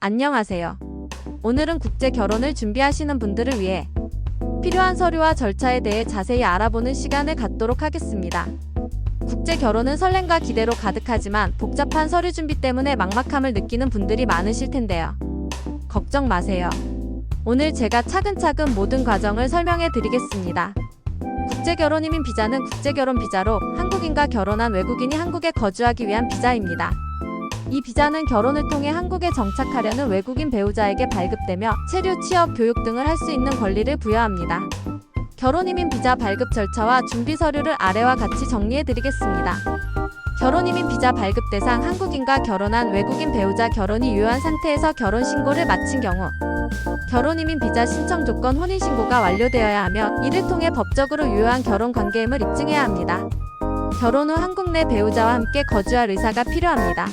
안녕하세요. 오늘은 국제 결혼을 준비하시는 분들을 위해 필요한 서류와 절차에 대해 자세히 알아보는 시간을 갖도록 하겠습니다. 국제 결혼은 설렘과 기대로 가득하지만 복잡한 서류 준비 때문에 막막함을 느끼는 분들이 많으실 텐데요. 걱정 마세요. 오늘 제가 차근차근 모든 과정을 설명해 드리겠습니다. 국제결혼 이민 비자는 국제결혼 비자로 한국인과 결혼한 외국인이 한국에 거주하기 위한 비자입니다. 이 비자는 결혼을 통해 한국에 정착하려는 외국인 배우자에게 발급되며 체류, 취업, 교육 등을 할 수 있는 권리를 부여합니다. 결혼 이민 비자 발급 절차와 준비 서류를 아래와 같이 정리해 드리겠습니다. 결혼 이민 비자 발급 대상 한국인과 결혼한 외국인 배우자 결혼이 유효한 상태에서 결혼 신고를 마친 경우 결혼 이민 비자 신청 조건 혼인 신고가 완료되어야 하며 이를 통해 법적으로 유효한 결혼 관계임을 입증해야 합니다. 결혼 후 한국 내 배우자와 함께 거주할 의사가 필요합니다.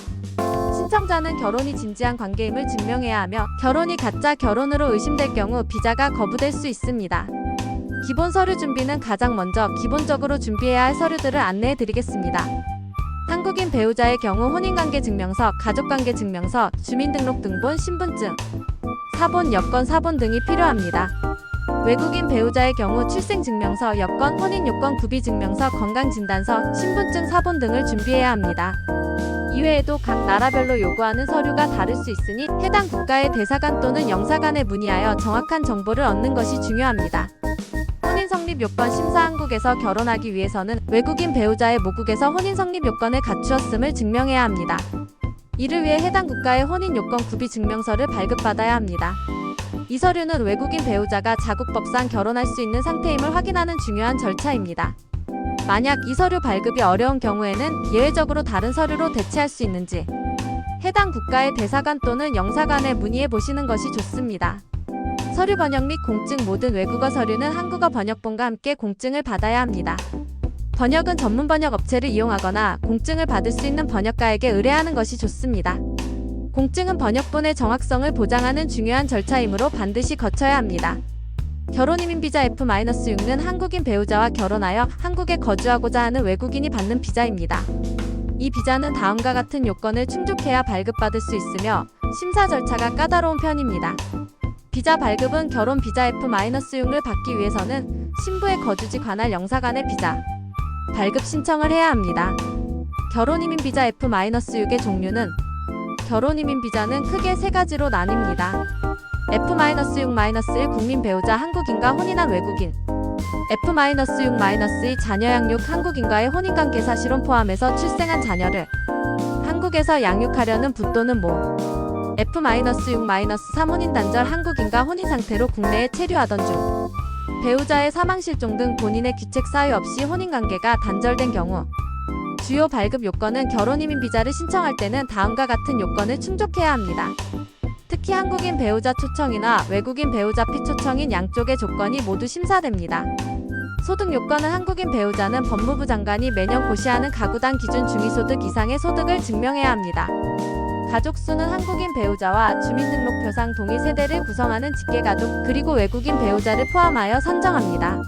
신청자는 결혼이 진지한 관계임을 증명해야 하며 결혼이 가짜 결혼으로 의심될 경우 비자가 거부될 수 있습니다. 기본 서류 준비는 가장 먼저 기본적으로 준비해야 할 서류들을 안내해 드리겠습니다. 한국인 배우자의 경우 혼인관계 증명서, 가족관계 증명서, 주민등록 등본, 신분증, 사본, 여권, 사본 등이 필요합니다. 외국인 배우자의 경우 출생증명서, 여권, 혼인요건, 구비증명서, 건강진단서, 신분증, 사본 등을 준비해야 합니다. 이외에도 각 나라별로 요구하는 서류가 다를 수 있으니 해당 국가의 대사관 또는 영사관에 문의하여 정확한 정보를 얻는 것이 중요합니다. 혼인 성립 요건 심사 한국에서 결혼하기 위해서는 외국인 배우자의 모국에서 혼인 성립 요건을 갖추었음을 증명해야 합니다. 이를 위해 해당 국가의 혼인 요건 구비 증명서를 발급받아야 합니다. 이 서류는 외국인 배우자가 자국법상 결혼할 수 있는 상태임을 확인하는 중요한 절차입니다. 만약 이 서류 발급이 어려운 경우에는 예외적으로 다른 서류로 대체할 수 있는지 해당 국가의 대사관 또는 영사관에 문의해 보시는 것이 좋습니다. 서류 번역 및 공증 모든 외국어 서류는 한국어 번역본과 함께 공증을 받아야 합니다. 번역은 전문 번역 업체를 이용하거나 공증을 받을 수 있는 번역가에게 의뢰하는 것이 좋습니다. 공증은 번역본의 정확성을 보장하는 중요한 절차이므로 반드시 거쳐야 합니다. 결혼 이민 비자 F-6는 한국인 배우자와 결혼하여 한국에 거주하고자 하는 외국인이 받는 비자입니다. 이 비자는 다음과 같은 요건을 충족해야 발급받을 수 있으며 심사 절차가 까다로운 편입니다. 비자 발급은 결혼 비자 F-6을 받기 위해서는 신부의 거주지 관할 영사관에 비자 발급 신청을 해야 합니다. 결혼 이민 비자 F-6의 종류는 결혼 이민 비자는 크게 세 가지로 나뉩니다. F-6-1 국민 배우자 한국인과 혼인한 외국인 F-6-2 자녀 양육 한국인과의 혼인관계 사실혼 포함해서 출생한 자녀를 한국에서 양육하려는 부 또는 모 F-6-3 혼인 단절 한국인과 혼인 상태로 국내에 체류하던 중 배우자의 사망 실종 등 본인의 귀책 사유 없이 혼인관계가 단절된 경우 주요 발급 요건은 결혼 이민 비자를 신청할 때는 다음과 같은 요건을 충족해야 합니다. 특히 한국인 배우자 초청이나 외국인 배우자 피초청인 양쪽의 조건이 모두 심사됩니다. 소득 요건은 한국인 배우자는 법무부 장관이 매년 고시하는 가구당 기준 중위소득 이상의 소득을 증명해야 합니다. 가족 수는 한국인 배우자와 주민등록표상 동일 세대를 구성하는 직계가족 그리고 외국인 배우자를 포함하여 선정합니다.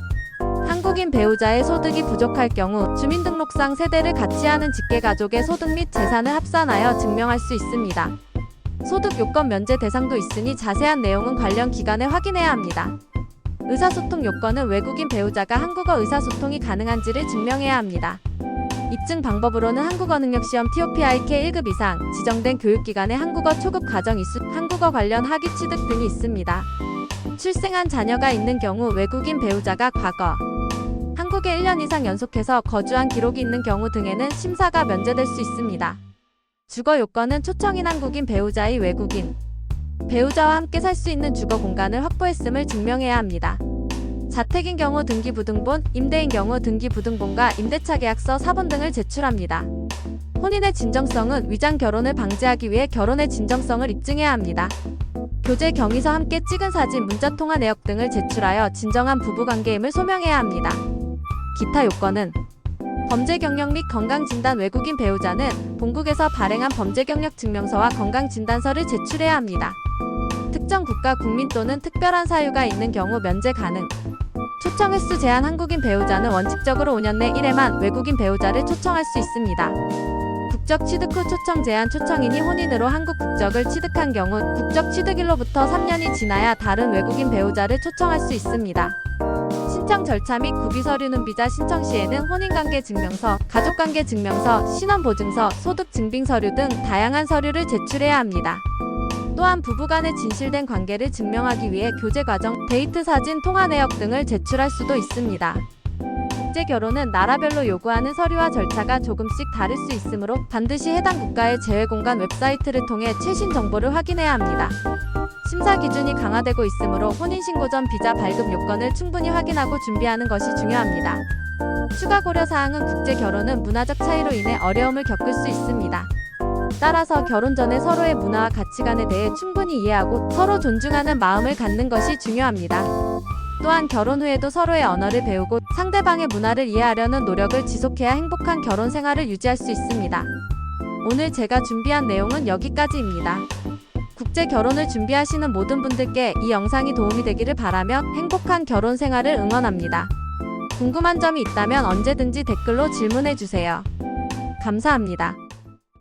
한국인 배우자의 소득이 부족할 경우 주민등록상 세대를 같이 하는 직계가족의 소득 및 재산을 합산하여 증명할 수 있습니다. 소득 요건 면제 대상도 있으니 자세한 내용은 관련 기관에 확인해야 합니다. 의사소통 요건은 외국인 배우자가 한국어 의사소통이 가능한지를 증명해야 합니다. 입증 방법으로는 한국어 능력시험 TOPIK 1급 이상, 지정된 교육기관의 한국어 초급 과정 이수, 한국어 관련 학위 취득 등이 있습니다. 출생한 자녀가 있는 경우 외국인 배우자가 과거 한국에 1년 이상 연속해서 거주한 기록이 있는 경우 등에는 심사가 면제될 수 있습니다. 주거 요건은 초청인 한국인 배우자의 외국인 배우자와 함께 살 수 있는 주거 공간을 확보했음을 증명해야 합니다. 자택인 경우 등기부등본, 임대인 경우 등기부등본과 임대차 계약서, 사본 등을 제출합니다. 혼인의 진정성은 위장 결혼을 방지하기 위해 결혼의 진정성을 입증해야 합니다. 교제 경위서 함께 찍은 사진, 문자통화 내역 등을 제출하여 진정한 부부관계임을 소명해야 합니다. 기타 요건은 범죄 경력 및 건강진단 외국인 배우자는 본국에서 발행한 범죄 경력 증명서와 건강진단서를 제출해야 합니다. 특정 국가 국민 또는 특별한 사유가 있는 경우 면제 가능. 초청 횟수 제한 한국인 배우자는 원칙적으로 5년 내 1회만 외국인 배우자를 초청할 수 있습니다. 국적 취득 후 초청 제한 초청인이 혼인으로 한국 국적을 취득한 경우 국적 취득일로부터 3년이 지나야 다른 외국인 배우자를 초청할 수 있습니다. 신청 절차 및 구비 서류는 비자 신청 시에는 혼인관계 증명서, 가족관계 증명서, 신원보증서, 소득 증빙 서류 등 다양한 서류를 제출해야 합니다. 또한 부부간의 진실된 관계를 증명하기 위해 교제 과정, 데이트 사진, 통화 내역 등을 제출할 수도 있습니다. 국제 결혼은 나라별로 요구하는 서류와 절차가 조금씩 다를 수 있으므로 반드시 해당 국가의 재외공간 웹사이트를 통해 최신 정보를 확인해야 합니다. 심사 기준이 강화되고 있으므로 혼인신고 전 비자 발급 요건을 충분히 확인하고 준비하는 것이 중요합니다. 추가 고려 사항은 국제 결혼은 문화적 차이로 인해 어려움을 겪을 수 있습니다. 따라서 결혼 전에 서로의 문화와 가치관에 대해 충분히 이해하고 서로 존중하는 마음을 갖는 것이 중요합니다. 또한 결혼 후에도 서로의 언어를 배우고 상대방의 문화를 이해하려는 노력을 지속해야 행복한 결혼 생활을 유지할 수 있습니다. 오늘 제가 준비한 내용은 여기까지입니다. 국제 결혼을 준비하시는 모든 분들께 이 영상이 도움이 되기를 바라며 행복한 결혼 생활을 응원합니다. 궁금한 점이 있다면 언제든지 댓글로 질문해 주세요. 감사합니다.